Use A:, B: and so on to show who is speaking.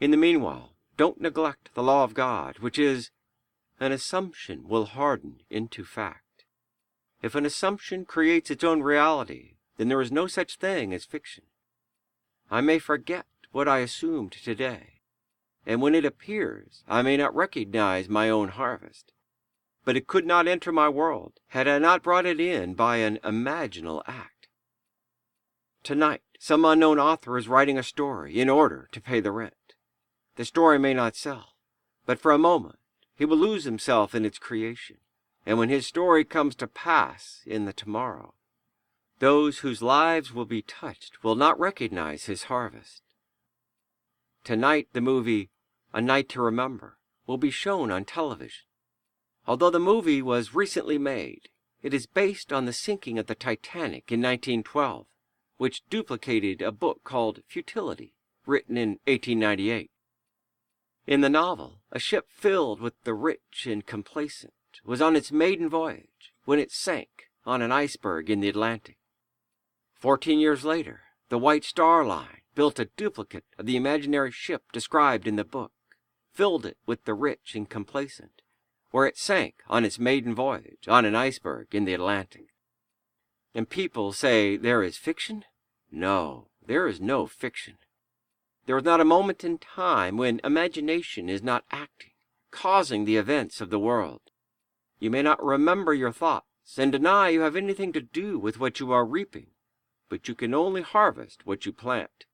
A: In the meanwhile, don't neglect the law of God, which is, an assumption will harden into fact. If an assumption creates its own reality, then there is no such thing as fiction. I may forget what I assumed today, and when it appears, I may not recognize my own harvest. But it could not enter my world had I not brought it in by an imaginal act. Tonight, some unknown author is writing a story in order to pay the rent. The story may not sell, but for a moment he will lose himself in its creation, and when his story comes to pass in the tomorrow, those whose lives will be touched will not recognize his harvest. Tonight, the movie A Night to Remember will be shown on television. Although the movie was recently made, it is based on the sinking of the Titanic in 1912, which duplicated a book called Futility, written in 1898. In the novel, a ship filled with the rich and complacent was on its maiden voyage when it sank on an iceberg in the Atlantic. 14 years later, the White Star Line built a duplicate of the imaginary ship described in the book, filled it with the rich and complacent, where it sank on its maiden voyage on an iceberg in the Atlantic. And people say there is fiction? No, there is no fiction. There is not a moment in time when imagination is not acting, causing the events of the world. You may not remember your thoughts and deny you have anything to do with what you are reaping, but you can only harvest what you plant.